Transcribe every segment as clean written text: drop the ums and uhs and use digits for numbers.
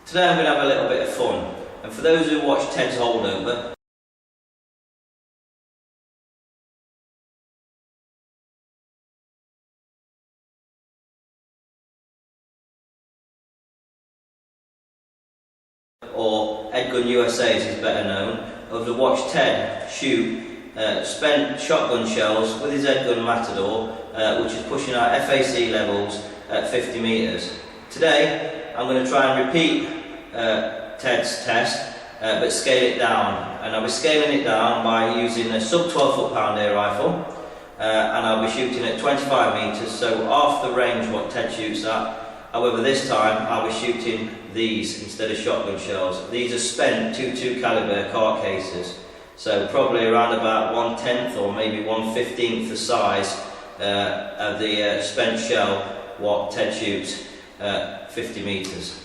Today I'm going to have a little bit of fun, and for those who watch Teds Holdover, or Edgun USA as he's better known, have watched Ted shoot spent shotgun shells with his Edgun Matador, which is pushing our FAC levels at 50 metres. Today I'm going to try and repeat Ted's test, but scale it down, and I'll be scaling it down by using a sub 12 foot-pound air rifle, and I'll be shooting at 25 metres, so half the range what Ted shoots at. However, this time I'll be shooting these instead of shotgun shells. These are spent .22 caliber cart cases, so probably around about 1/10 or maybe 1/15 the size of the spent shell what Ted shoots at 50 metres.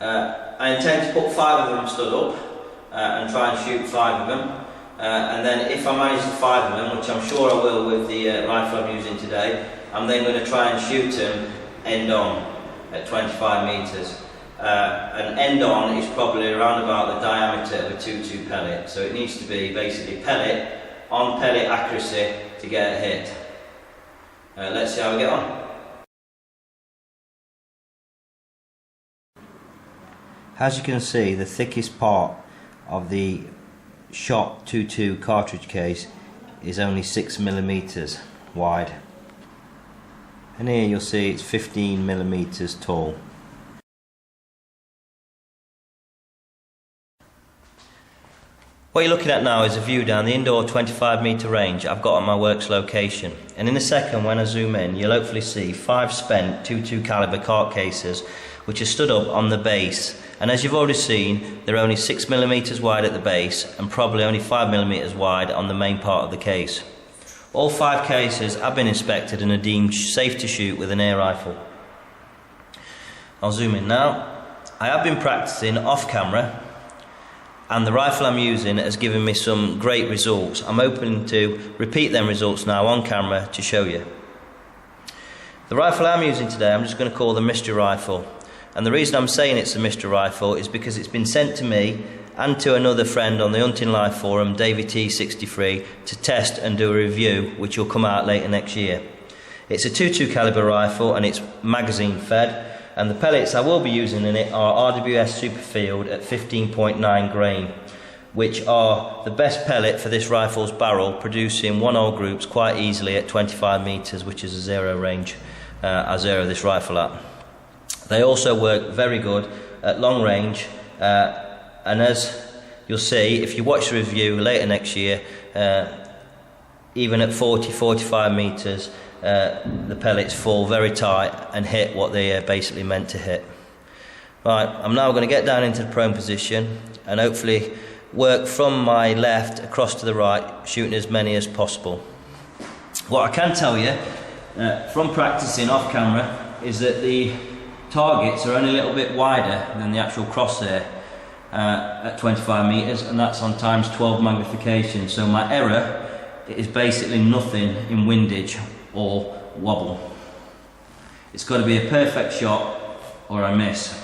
I intend to put 5 of them stood up and try and shoot 5 of them, and then if I manage the 5 of them, which I'm sure I will with the rifle I'm using today, I'm then going to try and shoot them end on at 25 metres. An end on is probably around about the diameter of a .22 pellet, so it needs to be basically pellet on pellet accuracy to get a hit. Let's see how we get on. As you can see, the thickest part of the shot .22 cartridge case is only 6mm wide, and here you'll see it's 15mm tall. What you're looking at now is a view down the indoor 25-metre range I've got on my works location, and in a second when I zoom in you'll hopefully see 5 spent .22 caliber cart cases which are stood up on the base, and as you've already seen they're only 6mm wide at the base and probably only 5mm wide on the main part of the case. All 5 cases have been inspected and are deemed safe to shoot with an air rifle. I'll zoom in now. I have been practicing off camera, and the rifle I'm using has given me some great results. I'm hoping to repeat them results now on camera to show you. The rifle I'm using today I'm just going to call the mystery rifle, and the reason I'm saying it's a mystery rifle is because it's been sent to me and to another friend on the Hunting Life forum, DavyT63, to test and do a review which will come out later next year. It's a .22 caliber rifle and it's magazine fed, and the pellets I will be using in it are RWS Superfield at 15.9 grain, which are the best pellet for this rifle's barrel, producing 1-0 groups quite easily at 25 metres, which is a zero range I zero this rifle at. They also work very good at long range, and as you'll see if you watch the review later next year, even at 40-45 metres the pellets fall very tight and hit what they are basically meant to hit. Right, I'm now going to get down into the prone position and hopefully work from my left across to the right, shooting as many as possible. What I can tell you from practicing off camera is that the targets are only a little bit wider than the actual crosshair at 25 metres, and that's on ×12 magnification, so my error is basically nothing in windage or wobble. It's got to be a perfect shot or I miss.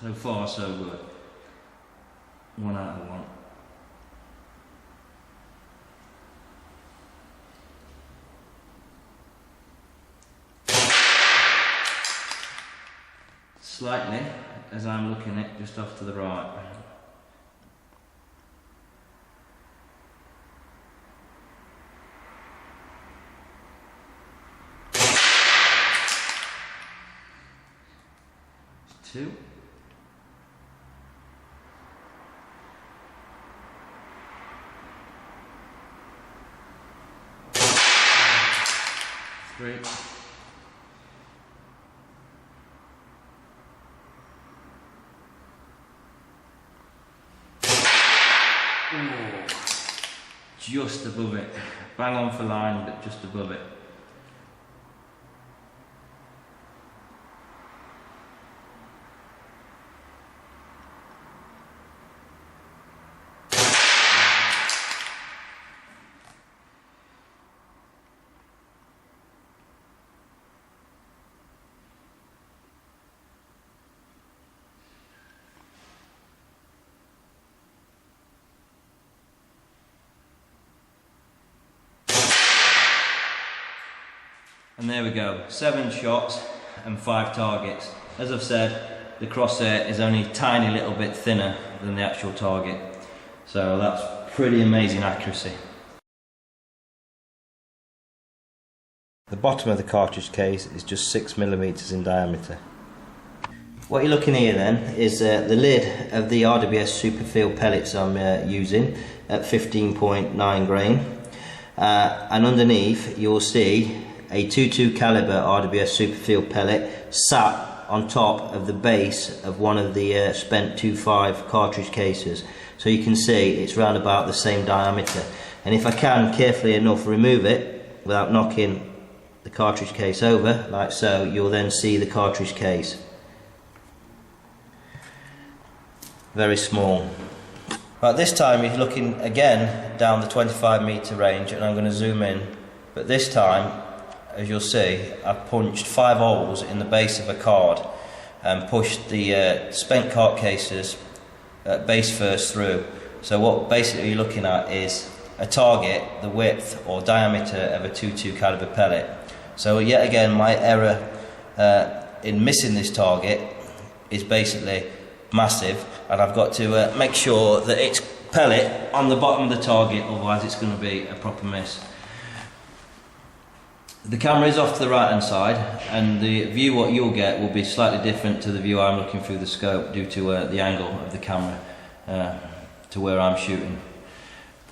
So far so good. 1 out of 1. Slightly, as I'm looking at just off to the right. Two. Three. Ooh, just above it. Bang on for line, but just above it. And there we go, 7 shots and 5 targets. As I've said, the crosshair is only a tiny little bit thinner than the actual target. So that's pretty amazing accuracy. The bottom of the cartridge case is just 6mm in diameter. What you're looking here then is the lid of the RWS Superfield pellets I'm using at 15.9 grain. And underneath you'll see a 22 caliber RWS Superfield pellet sat on top of the base of one of the spent 2.5 cartridge cases. So you can see it's round about the same diameter. And if I can carefully enough remove it without knocking the cartridge case over, like so, you'll then see the cartridge case. Very small. Right, this time you're looking again down the 25 metre range, and I'm going to zoom in. But this time, as you'll see, I've punched 5 holes in the base of a card and pushed the spent cart cases base first through. So what basically you're looking at is a target, the width or diameter of a 22 caliber pellet. So yet again, my error in missing this target is basically massive, and I've got to make sure that it's pellet on the bottom of the target, otherwise it's going to be a proper miss. The camera is off to the right hand side, and the view what you'll get will be slightly different to the view I'm looking through the scope due to the angle of the camera to where I'm shooting.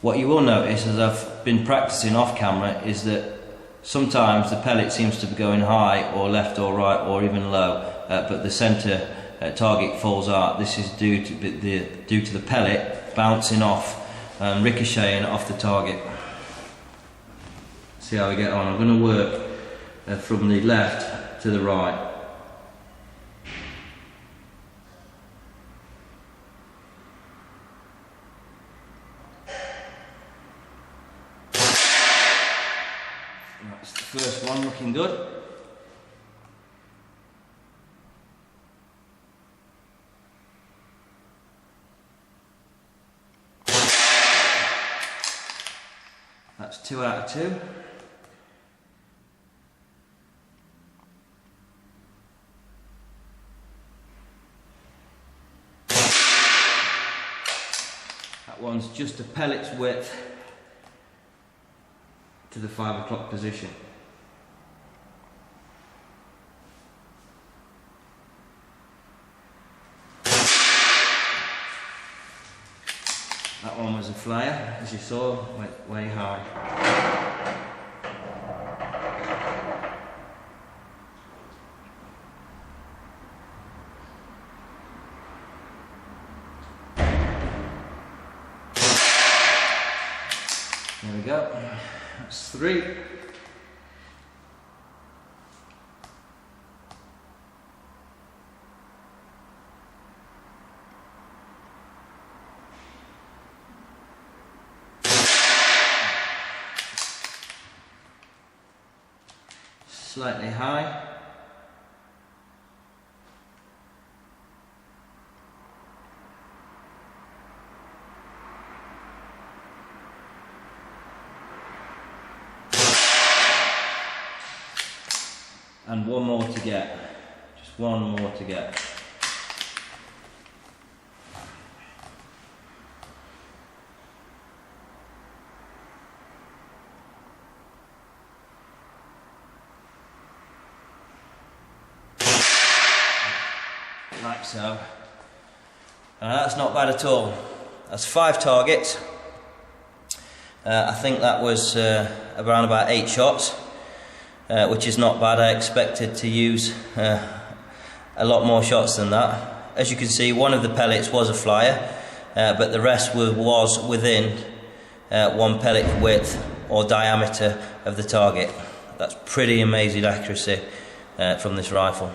What you will notice as I've been practicing off camera is that sometimes the pellet seems to be going high or left or right or even low, but the centre target falls out. This is due to the pellet bouncing off and ricocheting off the target. See how we get on. I'm going to work from the left to the right. That's the first one, looking good. That's 2 out of 2. That one's just a pellet's width to the 5 o'clock position. That one was a flyer, as you saw, went way high. There we go, that's 3. Slightly high. And one more to get. Just one more to get. Like so. That's not bad at all. That's 5 targets. I think that was around about 8 shots, which is not bad. I expected to use a lot more shots than that. As you can see, one of the pellets was a flyer, but the rest was within 1 pellet width or diameter of the target. That's pretty amazing accuracy from this rifle.